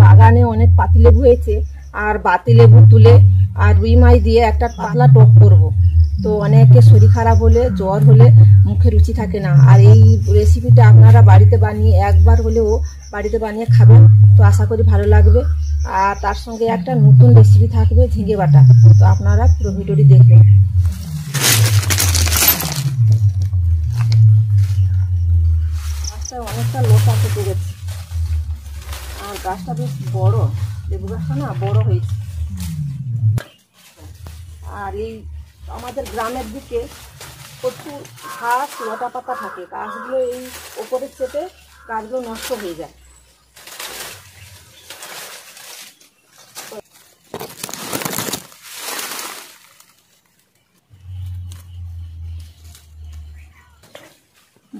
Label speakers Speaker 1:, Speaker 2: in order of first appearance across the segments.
Speaker 1: বাগানে অনেক পাতিলেবু হয়েছে, আর বাতিলেবু তুলে আর রুই মাছ দিয়ে একটা পাতলা টক করব। তো অনেকে শরীর খারাপ হলে, জ্বর হলে মুখে রুচি থাকে না, আর এই রেসিপিটা আপনারা বাড়িতে বানিয়ে একবার হলেও বাড়িতে বানিয়ে খাবেন। তো আশা করি ভালো লাগবে। আর তার সঙ্গে একটা নতুন রেসিপি থাকবে ঝিঙে বাটা। তো আপনারা পুরো ভিডিওটি দেখবেন। গাছটা অনেকটা লতা কেটে গেছে, আর গাছটা বেশ বড়, লেবু গাছটা না বড় হয়েছে। আর এই আমাদের গ্রামের দিকে প্রচুর ঘাস লতা পাতা থাকে, গাছগুলো এই ওপরে চেপে গাছগুলো নষ্ট হয়ে যায়।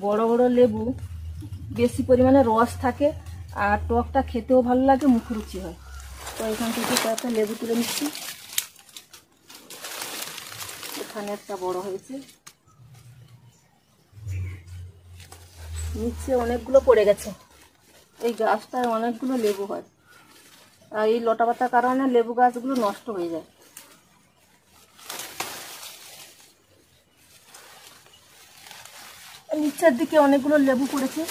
Speaker 1: বড় বড় লেবু, বেশি পরিমাণে রস থাকে, আর টকটা খেতেও ভালো লাগে, মুখরুচি হয়। তো এখান থেকে কয়েকটা লেবু তুলে নিচ্ছি। এখানে একটা বড় হয়েছে, নিচে অনেকগুলো পড়ে গেছে। এই গাছটায় অনেকগুলো লেবু হয়, আর এই লতা পাতার কারণে লেবু গাছগুলো নষ্ট হয়ে যায়। নিচের দিকে অনেকগুলো লেবু পড়েছে।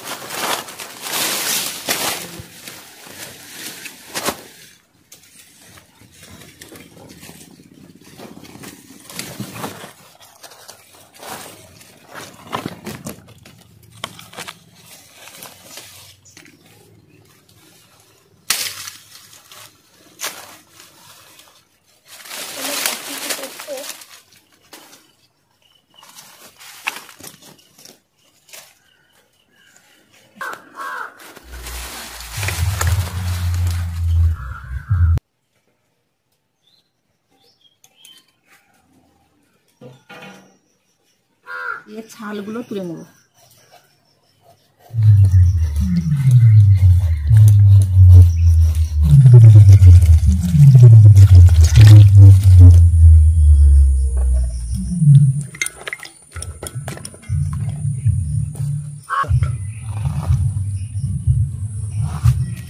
Speaker 1: এর ছালগুলো তুলে নেব।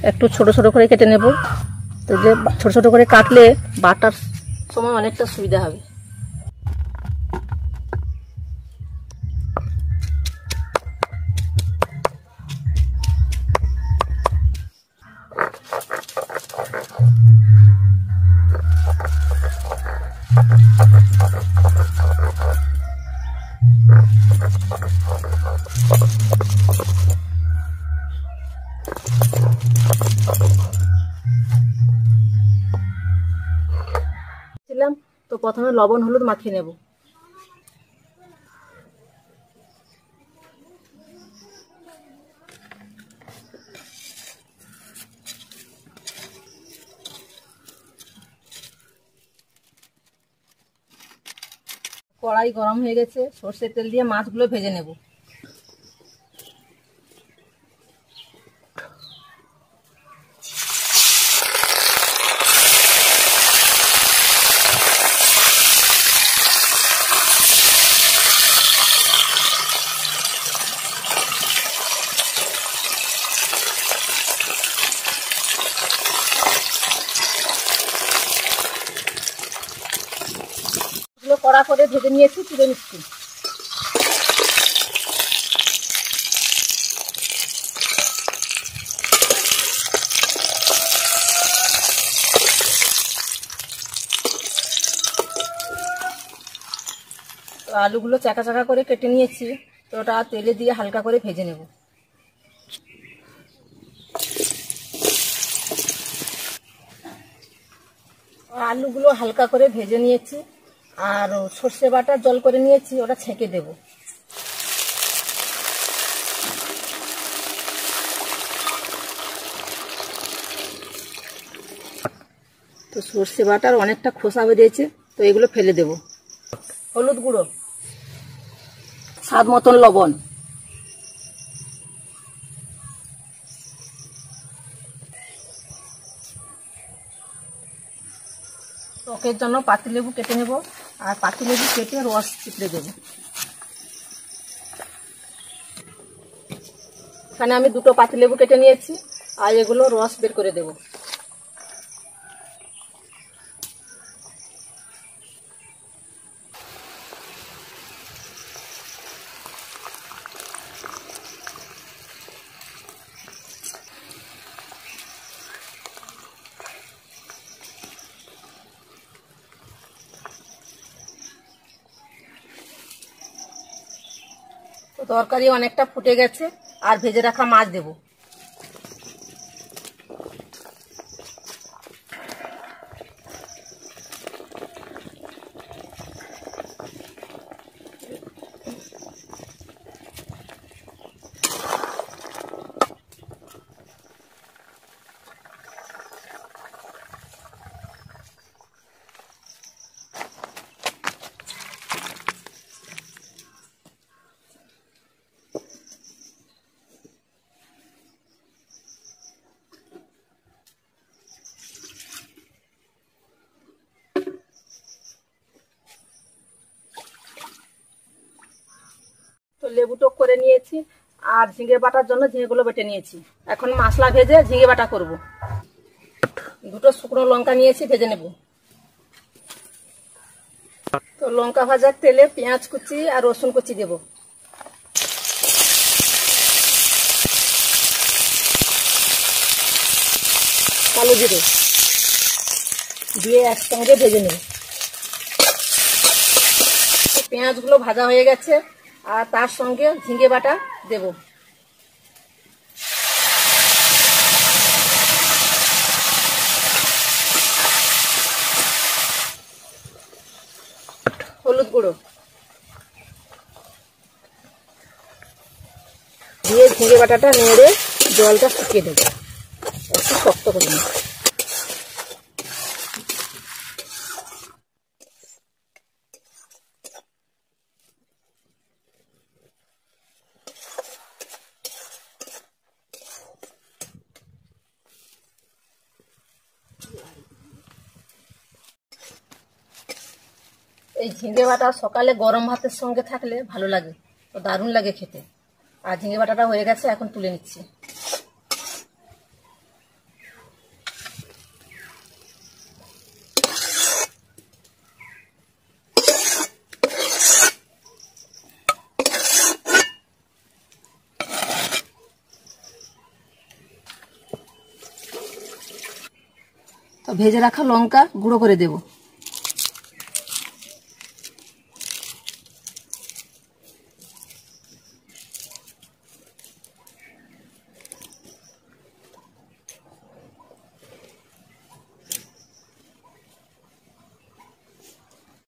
Speaker 1: একটু ছোট ছোট করে কেটে নেব, তো যে ছোট ছোট করে কাটলে বাটার সময় অনেকটা সুবিধা হবে। তো প্রথমে লবণ হলুদ মাখিয়ে নেব। কড়াই গরম হয়ে গেছে, সর্ষের তেল দিয়ে মাছগুলো ভেজে নেব। কড়া করে ভেজে নিয়েছি, তুলে নিচ্ছি। তো আলুগুলো চাকা চাকা করে কেটে নিয়েছি, তো ওটা তেলে দিয়ে হালকা করে ভেজে নেব। আলুগুলো হালকা করে ভেজে নিয়েছি, আর সর্ষে বাটা জল করে নিয়েছি, ওটা ছেঁকে দেব। তো সর্ষে বাটার অনেকটা খোসা বেরিয়েছে, তো এগুলো ফেলে দেব। হলুদ গুঁড়ো, স্বাদ মতন লবণ, টকের জন্য পাতিলেবু কেটে নেব, আর পাতিলেবু কেটে রস চিপড়ে দেব। এখানে আমি দুটো পাতিলেবু কেটে নিয়েছি, আর এগুলো রস বের করে দেব। তরকারি অনেকটা ফুটে গেছে, আর ভেজে রাখা মাছ দেব। তো লেবু টক করে নিয়েছি, আর ঝিঙে বাটার জন্য ঝিঙেগুলো বেটে নিয়েছি। এখন মশলা ভেজে ঝিঙে বাটা করব। দুটো শুকনো লঙ্কা নিয়েছি, ভেজে নেব। তো লঙ্কা ভাজার তেলে পেঁয়াজ কুচি আর রসুন কুচি দেব। কালো জিরে দিয়ে একসঙ্গে ভেজে নেব। পেঁয়াজগুলো ভাজা হয়ে গেছে, আর তার সঙ্গে ঝিঙে বাটা দেব। হলুদ গুঁড়ো দিয়ে ঝিঙে বাটাটা নেড়ে জলটা শুকিয়ে দেবো, একটু শক্ত করে নেব। এই ঝিঙে বাটা সকালে গরম ভাতের সঙ্গে থাকলে ভালো লাগে, তো দারুণ লাগে খেতে। আর ঝিঙে বাটাটা হয়ে গেছে, এখন তুলে নিচ্ছি। তো ভেজে রাখা লঙ্কা গুঁড়ো করে দেব।